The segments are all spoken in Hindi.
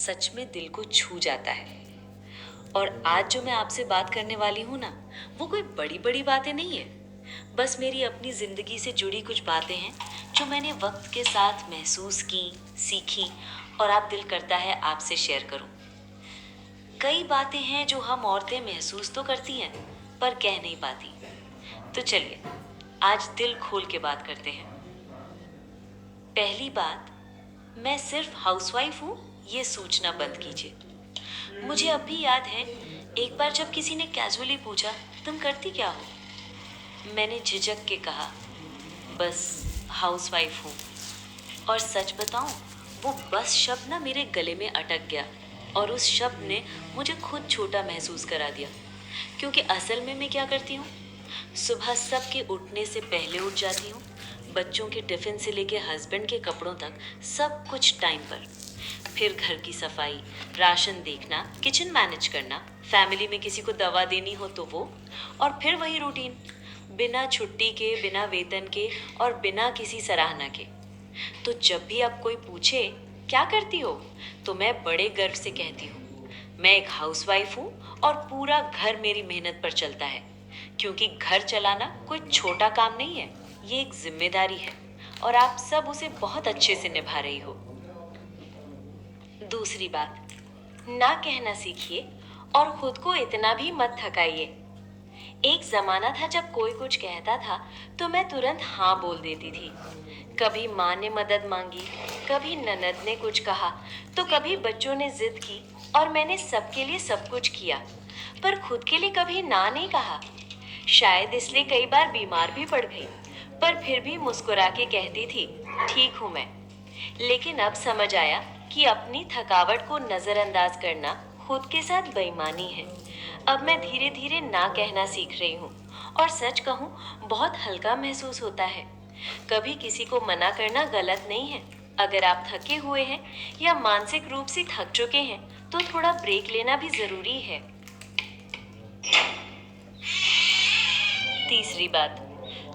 सच में दिल को छू जाता है। और आज जो मैं आपसे बात करने वाली हूँ ना, वो कोई बड़ी बड़ी बातें नहीं है। बस मेरी अपनी जिंदगी से जुड़ी कुछ बातें हैं जो मैंने वक्त के साथ महसूस की, सीखी और आप दिल करता है आपसे शेयर करूं। कई बातें हैं जो हम औरतें महसूस तो करती हैं पर कह नहीं पाती। तो चलिए आज दिल खोल के बात करते हैं। पहली बात, मैं सिर्फ हाउसवाइफ हूँ ये सोचना बंद कीजिए। मुझे अब भी याद है, एक बार जब किसी ने कैजुअली पूछा तुम करती क्या हो, मैंने झिझक के कहा बस हाउसवाइफ हूँ। और सच बताऊं, वो बस शब्द ना मेरे गले में अटक गया और उस शब्द ने मुझे खुद छोटा महसूस करा दिया। क्योंकि असल में मैं क्या करती हूँ, सुबह सबके उठने से पहले उठ जाती हूँ। बच्चों के टिफिन से लेके हस्बैंड के कपड़ों तक सब कुछ टाइम पर। फिर घर की सफाई, राशन देखना, किचन मैनेज करना, फैमिली में किसी को दवा देनी हो तो वो, और फिर वही रूटीन, बिना छुट्टी के, बिना वेतन के और बिना किसी सराहना के। तो जब भी अब कोई पूछे क्या करती हो, तो मैं बड़े गर्व से कहती हूँ मैं एक हाउसवाइफ हूँ और पूरा घर मेरी मेहनत पर चलता है। क्योंकि घर चलाना कोई छोटा काम नहीं है, ये एक जिम्मेदारी है और आप सब उसे बहुत अच्छे से निभा रही हो। दूसरी बात, ना कहना सीखिए और खुद को इतना भी मत थकाइए। एक जमाना था जब कोई कुछ कहता था तो मैं तुरंत हाँ बोल देती थी। कभी माँ ने मदद मांगी, कभी ननद ने कुछ कहा, तो कभी बच्चों ने जिद की और मैंने सबके लिए सब कुछ किया, पर खुद के लिए कभी ना नहीं कहा। शायद इसलिए कई बार बीमार भी पड़ गई, पर फिर भी मुस्कुरा के कहती थी ठीक हूँ मैं। लेकिन अब समझ आया कि अपनी थकावट को नजरअंदाज करना खुद के साथ बेईमानी है। अब मैं धीरे धीरे ना कहना सीख रही हूँ और सच कहूँ बहुत हल्का महसूस होता है। कभी किसी को मना करना गलत नहीं है। अगर आप थके हुए हैं या मानसिक रूप से थक चुके हैं तो थोड़ा ब्रेक लेना भी जरूरी है। तीसरी बात,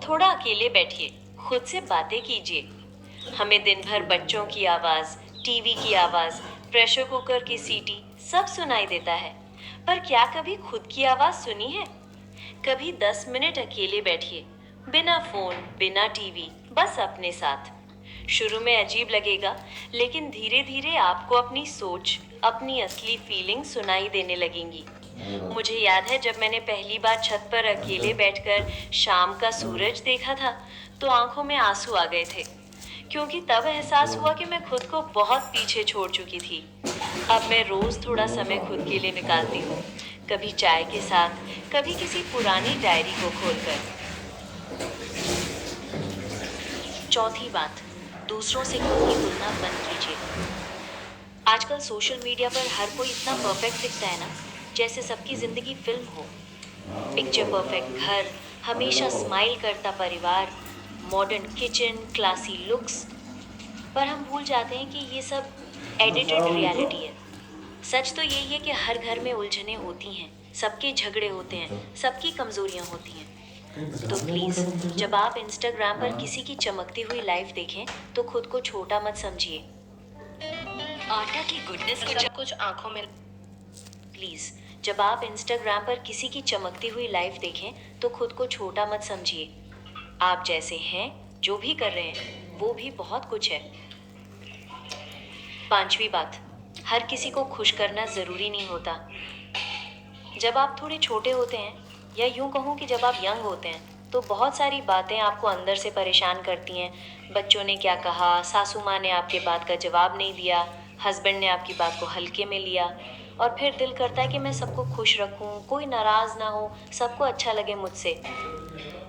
थोड़ा अकेले बैठिए, खुद से बातें कीजिए। हमें दिन भर बच्चों की आवाज, टीवी की आवाज, प्रेशर कुकर की सीटी सब सुनाई देता है, पर क्या कभी खुद की आवाज सुनी है? कभी 10 मिनट अकेले बैठिए, बिना फोन, बिना टीवी, बस अपने साथ। शुरू में अजीब लगेगा, लेकिन धीरे धीरे आपको अपनी सोच, अपनी असली फीलिंग सुनाई देने लगेंगी। मुझे याद है जब मैंने पहली बार छत पर अकेले बैठकर शाम का सूरज देखा था, तो आंखों में आंसू आ गए थे। क्योंकि तब एहसास हुआ कि मैं खुद को बहुत पीछे छोड़ चुकी थी। अब मैं रोज थोड़ा समय खुद के लिए निकालती हूँ, कभी चाय के साथ, कभी किसी पुरानी डायरी को खोलकर। चौथी बात, दूसरों से खुद की तुलना बंद कीजिए। आजकल सोशल मीडिया पर हर कोई इतना परफेक्ट दिखता है ना, जैसे सबकी जिंदगी फिल्म हो। पिक्चर परफेक्ट घर, हमेशा स्माइल करता परिवार, मॉडर्न किचन, क्लासी लुक्स। पर हम भूल जाते हैं कि ये सब एडिटेड रियलिटी है। सच तो यही है कि हर घर में उलझने होती हैं, सबके झगड़े होते हैं, सबकी कमजोरियां होती हैं। तो प्लीज, जब आप इंस्टाग्राम पर किसी की चमकती हुई लाइफ देखें तो खुद को छोटा मत समझिए। आटा की गुडनेस को सब कुछ आंखों में। प्लीज, जब आप इंस्टाग्राम पर किसी की चमकती हुई लाइफ देखें तो खुद को छोटा मत समझिए। आप जैसे हैं, जो भी कर रहे हैं वो भी बहुत कुछ है। पांचवी बात, हर किसी को खुश करना जरूरी नहीं होता। जब आप थोड़े छोटे होते हैं, या यूं कहूँ कि जब आप यंग होते हैं, तो बहुत सारी बातें आपको अंदर से परेशान करती हैं। बच्चों ने क्या कहा, सासू माँ ने आपके बात का जवाब नहीं दिया, हस्बैंड ने आपकी बात को हल्के में लिया, और फिर दिल करता है कि मैं सबको खुश रखूं, कोई नाराज ना हो, सबको अच्छा लगे मुझसे।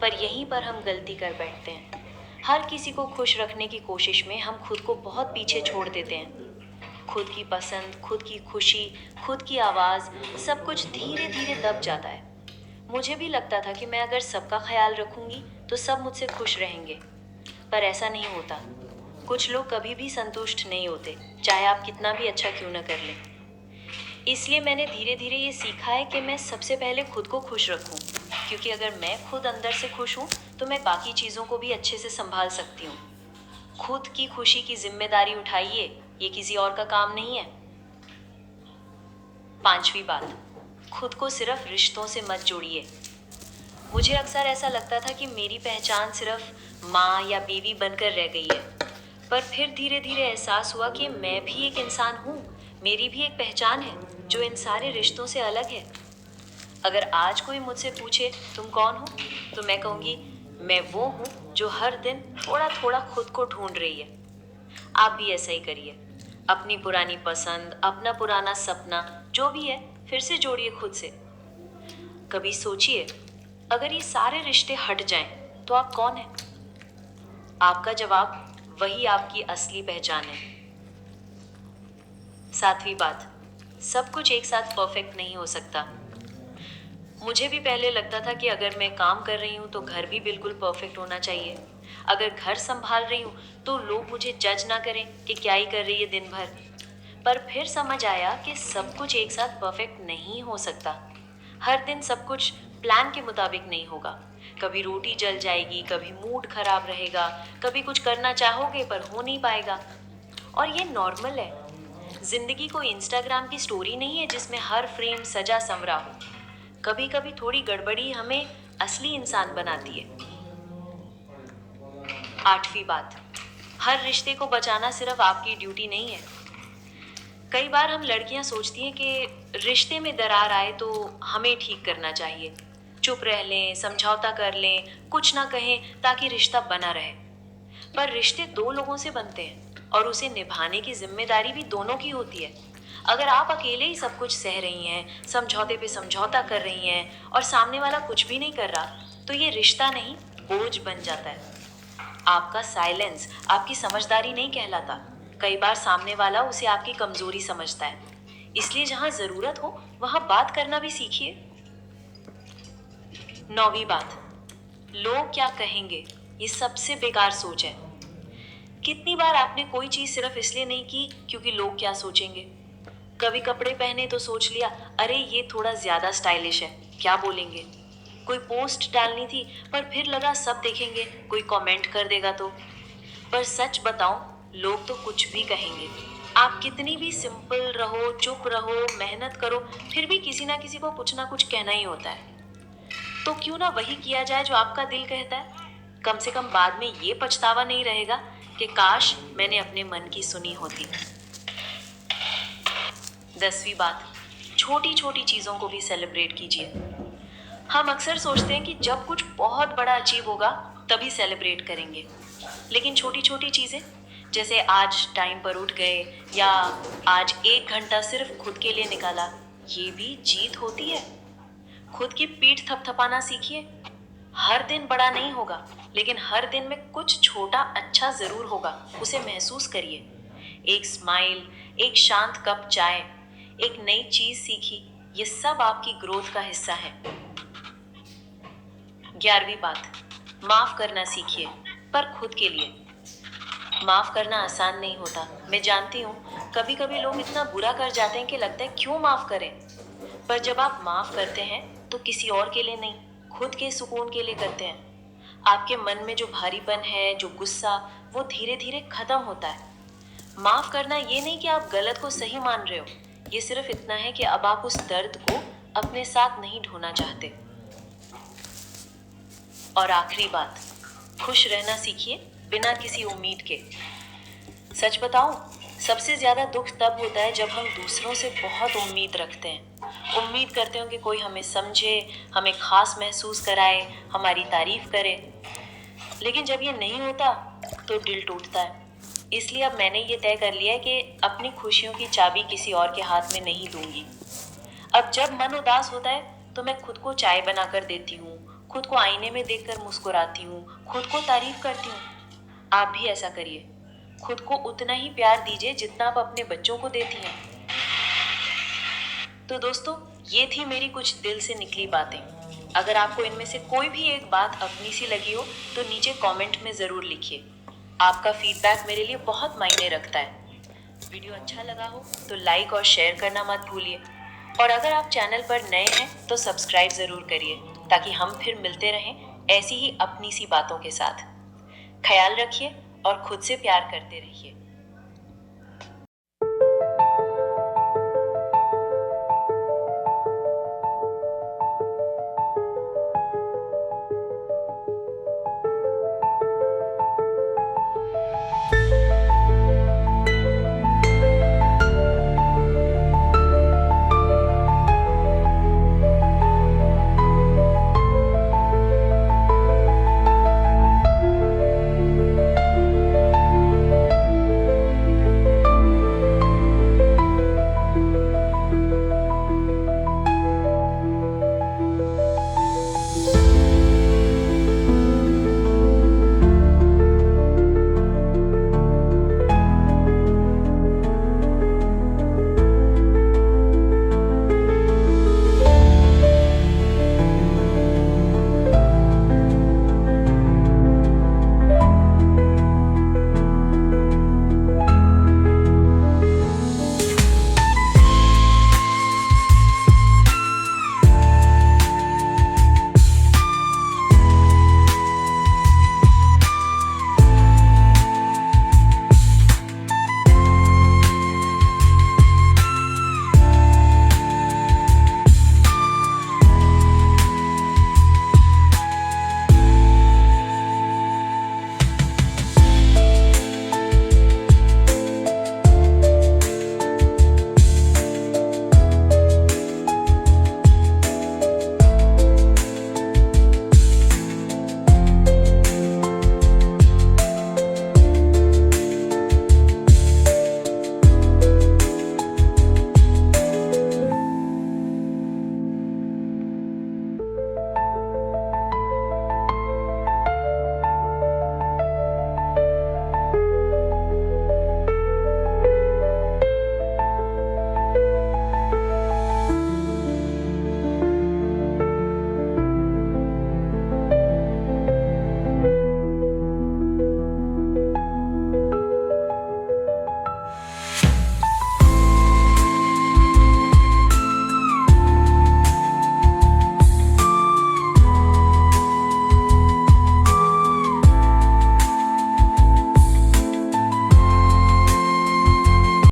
पर यहीं पर हम गलती कर बैठते हैं। हर किसी को खुश रखने की कोशिश में हम खुद को बहुत पीछे छोड़ देते हैं। खुद की पसंद, खुद की खुशी, खुद की आवाज़, सब कुछ धीरे धीरे दब जाता है। मुझे भी लगता था कि मैं अगर सबका ख्याल रखूंगी तो सब मुझसे खुश रहेंगे, पर ऐसा नहीं होता। कुछ लोग कभी भी संतुष्ट नहीं होते, चाहे आप कितना भी अच्छा क्यों ना कर लें। इसलिए मैंने धीरे धीरे ये सीखा है कि मैं सबसे पहले खुद को खुश रखूं, क्योंकि अगर मैं खुद अंदर से खुश हूं तो मैं बाकी चीज़ों को भी अच्छे से संभाल सकती हूँ। खुद की खुशी की जिम्मेदारी उठाइए, ये किसी और का काम नहीं है। 5वीं बात, खुद को सिर्फ रिश्तों से मत जोड़िए। मुझे अक्सर ऐसा लगता था कि मेरी पहचान सिर्फ माँ या बीवी बनकर रह गई है, पर फिर धीरे धीरे एहसास हुआ कि मैं भी एक इंसान हूँ, मेरी भी एक पहचान है जो इन सारे रिश्तों से अलग है। अगर आज कोई मुझसे पूछे तुम कौन हो, तो मैं कहूँगी मैं वो हूँ जो हर दिन थोड़ा थोड़ा खुद को ढूंढ रही है। आप भी ऐसा ही करिए। अपनी पुरानी पसंद, अपना पुराना सपना जो भी है, फिर से जोड़िए खुद से। कभी सोचिए, अगर ये सारे रिश्ते हट जाएं, तो आप कौन हैं? आपका जवाब वही आपकी असली पहचान है। 7वीं बात, सब कुछ एक साथ परफेक्ट नहीं हो सकता। मुझे भी पहले लगता था कि अगर मैं काम कर रही हूँ तो घर भी बिल्कुल परफेक्ट होना चाहिए। अगर घर संभाल रही हूँ तो लोग मुझे जज ना करें कि क्या ही कर रही है दिन भर। पर फिर समझ आया कि सब कुछ एक साथ परफेक्ट नहीं हो सकता। हर दिन सब कुछ प्लान के मुताबिक नहीं होगा। कभी रोटी जल जाएगी, कभी मूड खराब रहेगा, कभी कुछ करना चाहोगे पर हो नहीं पाएगा। और ये नॉर्मल है। जिंदगी कोई इंस्टाग्राम की स्टोरी नहीं है जिसमें हर फ्रेम सजा संवरा हो। कभी कभी थोड़ी गड़बड़ी हमें असली इंसान बनाती है। 8वीं बात, हर रिश्ते को बचाना सिर्फ आपकी ड्यूटी नहीं है। कई बार हम लड़कियां सोचती हैं कि रिश्ते में दरार आए तो हमें ठीक करना चाहिए, चुप रह लें, समझौता कर लें, कुछ ना कहें ताकि रिश्ता बना रहे। पर रिश्ते दो लोगों से बनते हैं और उसे निभाने की जिम्मेदारी भी दोनों की होती है। अगर आप अकेले ही सब कुछ सह रही हैं, समझौते पे समझौता कर रही हैं और सामने वाला कुछ भी नहीं कर रहा, तो ये रिश्ता नहीं, बोझ बन जाता है। आपका साइलेंस आपकी समझदारी नहीं कहलाता। कई बार सामने वाला उसे आपकी कमजोरी समझता है। इसलिए जहां जरूरत हो वहां बात करना भी सीखिए। 9वीं बात, लोग क्या कहेंगे, ये सबसे बेकार सोच है। कितनी बार आपने कोई चीज सिर्फ इसलिए नहीं की क्योंकि लोग क्या सोचेंगे। कभी कपड़े पहने तो सोच लिया, अरे ये थोड़ा ज्यादा स्टाइलिश है, क्या बोलेंगे। कोई पोस्ट डालनी थी पर फिर लगा सब देखेंगे, कोई कमेंट कर देगा तो। पर सच बताऊं, लोग तो कुछ भी कहेंगे। आप कितनी भी सिंपल रहो, चुप रहो, मेहनत करो, फिर भी किसी ना किसी को कुछ ना कुछ कहना ही होता है। तो क्यों ना वही किया जाए जो आपका दिल कहता है। कम से कम बाद में ये पछतावा नहीं रहेगा कि काश मैंने अपने मन की सुनी होती। 10वीं बात, छोटी छोटी चीजों को भी सेलिब्रेट कीजिए। हम अक्सर सोचते हैं कि जब कुछ बहुत बड़ा अचीव होगा तभी सेलिब्रेट करेंगे, लेकिन छोटी छोटी चीजें जैसे आज टाइम पर उठ गए या आज 1 घंटा सिर्फ खुद के लिए निकाला, ये भी जीत होती है। खुद की पीठ थपथपाना सीखिए। हर दिन बड़ा नहीं होगा, लेकिन हर दिन में कुछ छोटा अच्छा जरूर होगा, उसे महसूस करिए। एक स्माइल, एक शांत कप चाय, एक नई चीज सीखी, ये सब आपकी ग्रोथ का हिस्सा है। 11वीं बात, माफ करना सीखिए, पर खुद के लिए। माफ करना आसान नहीं होता, मैं जानती हूँ। कभी कभी लोग इतना बुरा कर जाते हैं कि लगता है क्यों माफ करें। पर जब आप माफ करते हैं तो किसी और के लिए नहीं, खुद के सुकून के लिए करते हैं। आपके मन में जो भारीपन है, जो गुस्सा, वो धीरे धीरे खत्म होता है। माफ करना ये नहीं कि आप गलत को सही मान रहे हो, ये सिर्फ इतना है कि अब आप उस दर्द को अपने साथ नहीं ढोना चाहते। और आखिरी बात, खुश रहना सीखिए बिना किसी उम्मीद के। सच बताऊं, सबसे ज्यादा दुख तब होता है जब हम दूसरों से बहुत उम्मीद रखते हैं। उम्मीद करते हो कि कोई हमें समझे, हमें खास महसूस कराए, हमारी तारीफ करे। लेकिन जब ये नहीं होता तो दिल टूटता है। इसलिए अब मैंने ये तय कर लिया है कि अपनी खुशियों की चाबी किसी और के हाथ में नहीं दूंगी। अब जब मन उदास होता है तो मैं खुद को चाय बनाकर देती हूँ, खुद को आईने में देखकर मुस्कुराती हूँ, खुद को तारीफ करती हूँ। आप भी ऐसा करिए। खुद को उतना ही प्यार दीजिए जितना आप अपने बच्चों को देती हैं। तो दोस्तों, ये थी मेरी कुछ दिल से निकली बातें। अगर आपको इनमें से कोई भी एक बात अपनी सी लगी हो तो नीचे कमेंट में ज़रूर लिखिए। आपका फीडबैक मेरे लिए बहुत मायने रखता है। वीडियो अच्छा लगा हो तो लाइक और शेयर करना मत भूलिए। और अगर आप चैनल पर नए हैं तो सब्सक्राइब ज़रूर करिए, ताकि हम फिर मिलते रहें ऐसी ही अपनी सी बातों के साथ। ख्याल रखिए और खुद से प्यार करते रहिए।